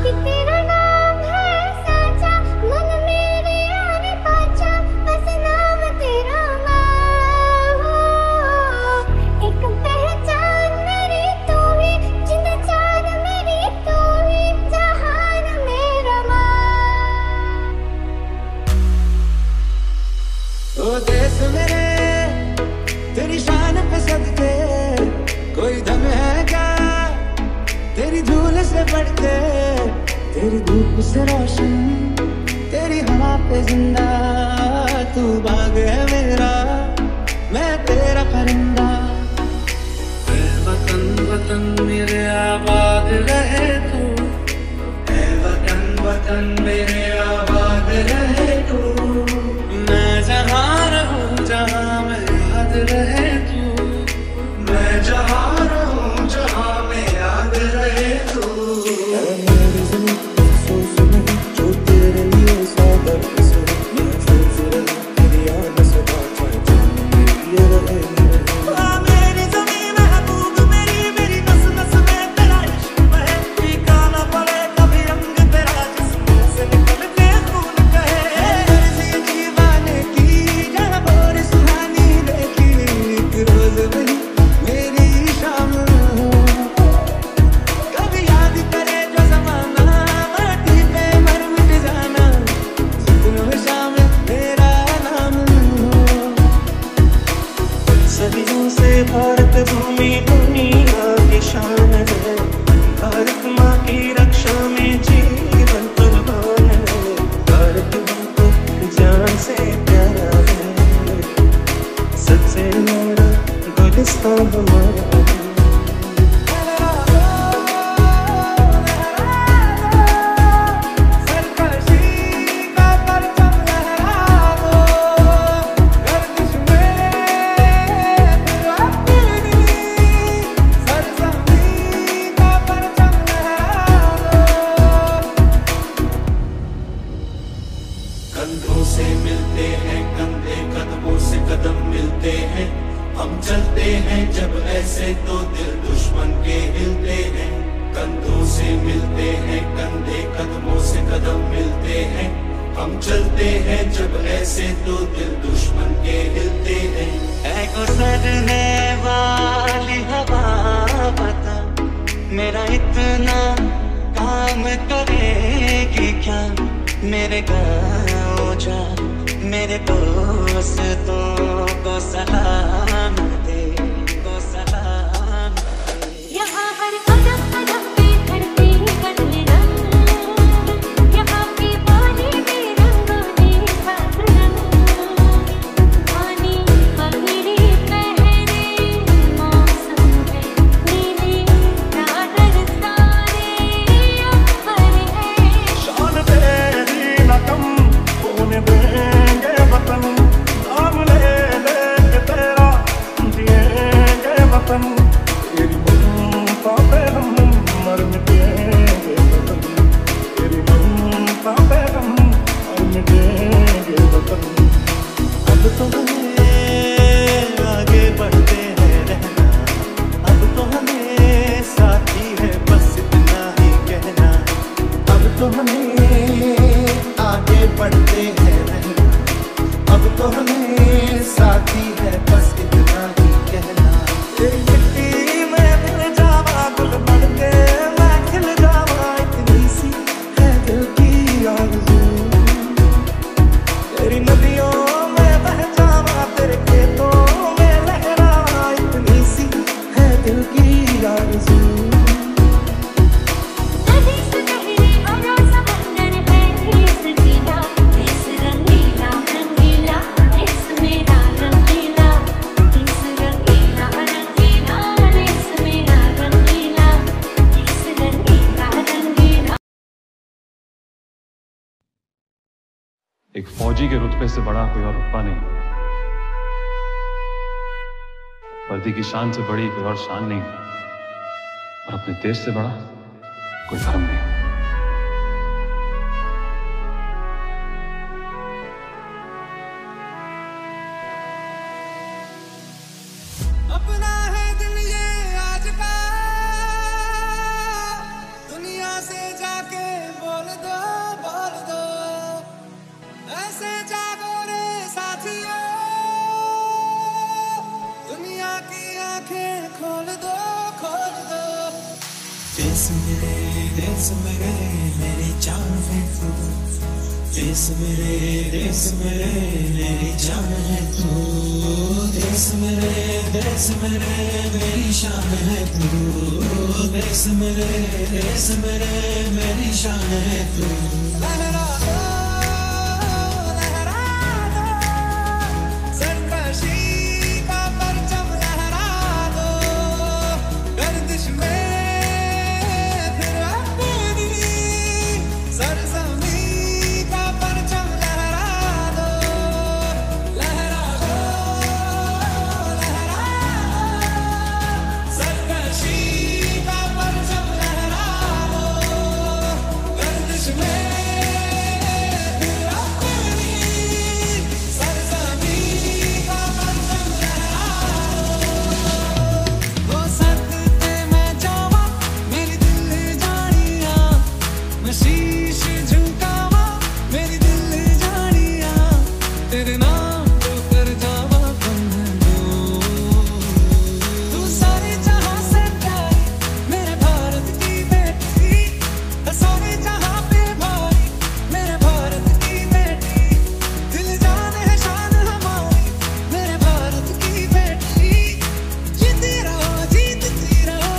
कि तेरा नाम है साचा, मन मेरे आने पाचा, बस नाम तेरा माँ हो। एक पहचान मेरी तू ही, जिंद जान मेरी तू ही, जहान मेरा माँ। ओ देश मेरे तेरी शान पे सदके, कोई दम है क्या तेरी धूल से बढ़ के, तेरी धूप से रोशन, तेरी हवा पे जिंदा, तू बाग है मेरा, मैं तेरा परिंदा। ऐ वतन वतन मेरे आबाद रहे तू, ऐ वतन वतन मेरे आबाद रहे तू, मैं जहाँ रहूं जहाँ मैं याद रहे तू, मैं जहाँ रहूं जहाँ मैं याद रहे तू। मेरी ज़मीं अफ़सोस नहीं जो तेरे लिए सादा किसे, महफूज़ रहे तेरी याद सदा, चाहे जान मेरी ये रहे मेरी ज़मीं महबूब मेरी, मेरी नस नस में तेरा इश्क बहे, फीका ना पड़े कभी रंग तेरा, जिस्म से निकल के खून कहे। मर्ज़ी दीवाने की जहाँ और सुहानी देखी, एक रोज़ वही मेरी शाम हो। कभी याद करे जो ज़माना, माटी पे मर मिट जाना, सपनों में शामिल तेरा नाम हो। सदियों से भारत भूमि दुनिया की शान है, भारत माँ की रक्षा में जीवन कुर्बान है, भारत हमको जान से प्यारा है, सबसे न्यारा गुलिस्तान हमारा है। कंधों से मिलते हैं कंधे, कदमों से कदम मिलते हैं, हम चलते हैं जब ऐसे तो दिल दुश्मन के हिलते हैं। कंधों से मिलते हैं कंधे, कदमों से कदम मिलते हैं, हम चलते हैं जब ऐसे तो दिल दुश्मन के हिलते हैं। ऐ गुजरने वाली हवा बता, मेरा इतना काम करेगी क्या, मेरे गाँव जा मेरे दोस्तों को सलाम दे, को सलाम दे। यहाँ हर कदम कदम पे धरती बदले रंग, यहाँ की पानी में रंगों ने साथ रंग, पानी पगड़ी पहने मौसम है, नीली चादर तारे अंबर है। शान तेरी न कम होने देंगे वतन, नाम ले लेके तेरा जिएंगे वतन, तेरी ममता पे हम मर मिटेंगे वतन, तेरी ममता पे हम मर मिटेंगे वतन। अब तो हमें आगे बढ़ते हैं रहना, अब तो हमें साथी है बस इतना ही कहना, अब तो हमें आगे बढ़ते हैं रहना, अब तो हमें साथी है बस इतना ही कहना। तेरी मिट्टी में मिल जावा गुल बन के मैं खिल जावा, इतनी सी है दिल की आरज़ू। तेरी नदियों में बह जावा, तेरे खेतों में लहरावा, इतनी सी है दिल की आरज़ू। नदी से गहरी और समंदर है देश रंगीला, देश रंगीला रंगीला, देश मेरा रंगीला, देश रंगीला रंगीला, देश मेरा रंगीला, देश रंगीला रंगीला। एक फौजी के रुतबे से बड़ा कोई और रुतबा नहीं, वर्दी की शान से बड़ी कोई और शान नहीं, और अपने देश से बड़ा कोई धर्म नहीं। अपना है दिल ये आज का, दुनिया से जाके देश मेरे मेरी जान है तू, देश मेरे मेरी जान है तू, देश मेरे मेरी शान है तू, देश मेरे मेरी शान है तू। लहरा दो सरकशी का परचम, लहरा दो गर्दिश में फिर अपनी सरजमी का परचम, लहरा दो सरकशी का परचम, लहरा दो गर्दिश में फिर अपनी सरजमी का परचम, लहरा दो। वो सदके मैं जावा मेरी दिल जानिया, मैं शीश झुकावा मेरी दिल जानिया, तेरे नाम तो कर जावा कम दो। तू सारे जहां से प्यारी मेरे भारत की बेटी, सारे जहां पे भारी मेरे भारत की बेटी, दिल जान है शान हमारी मेरे भारत की बेटी, जीती रहो जीतती रहो।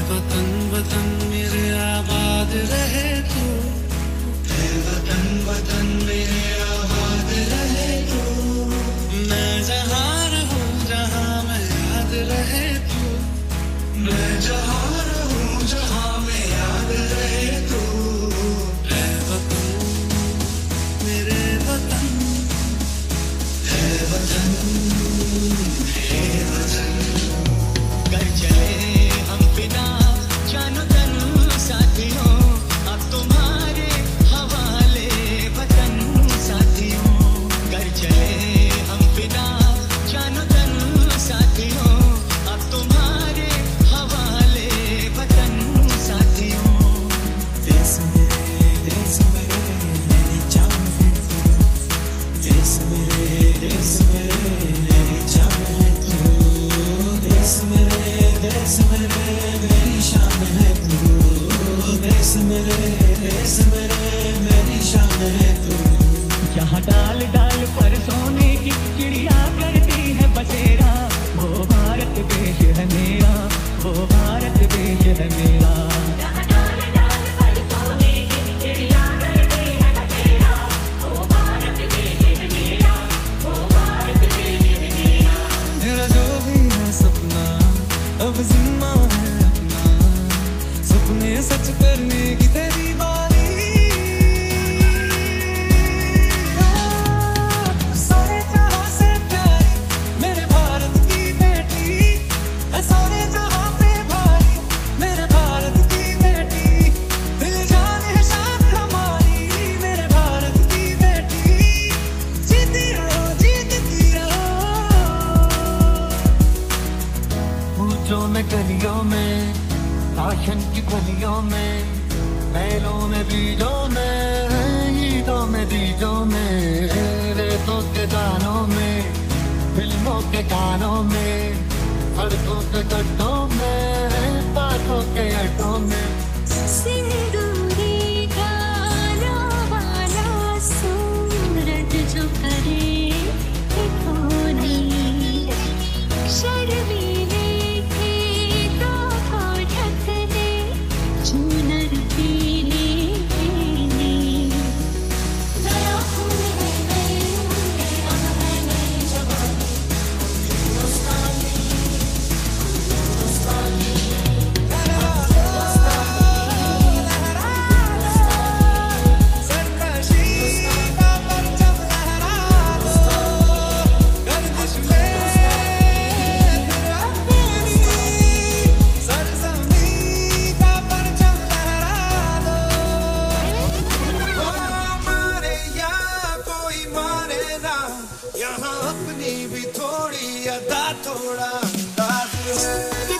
वतन वतन मेरे आबाद रहे तू, वतन मेरे आबाद रहे तू, मैं जहाँ रहूँ जहाँ मैं याद रहे तू, मैं जहाँ रहूँ जहाँ मैं याद रहे तू। है वतन मेरे वतन, है वतन है वतन। कर चले हम बिना जानो तन साथियों, अब तुम्हारे हवाले वतन साथियों। कर चले हम बिना जानो तन साथियों, अब तुम्हारे हवाले वतन साथियों। देश मेरे मेरी जान है तू, देश मेरे मेरी जान है तू, देश मेरे मेरी शान है तू, देश मेरे मेरी शान है तू। जहाँ डाल डाल पर सोने की चिड़िया करती है बसेरा, वो भारत देश है मेरा, वो भारत देश है मेरा। मेरा जो भी है सपना अब जिम्मा है अपना, सपने सच करने की तेरी बारी। सारे जहां से प्यारी मेरे भारत की बेटी, सारे जहां पे भारी मेरे भारत की बेटी, दिल जान है शान हमारी मेरे भारत की बेटी, जीती रहो जीतती रहो। ऊंचों में गलियों में, राशन की गलियों में, बैलों में बीजों में, ईदों में बीजों में, रेतों के दानों में, फिल्मों के गानों में, सड़कों के गड्ढों में, बातों के अड्डों में। सिंदूरी गाना वाला सूरज जो करे ठिठोली, शर्मीले खेतों को ढक दे चूनर पीली पीली। नया फूल है नए मुंडे, हम है नई जवानी, हिंदुस्तानी हिंदुस्तानी। अपनी भी थोड़ी अदा थोड़ा अंदाज है।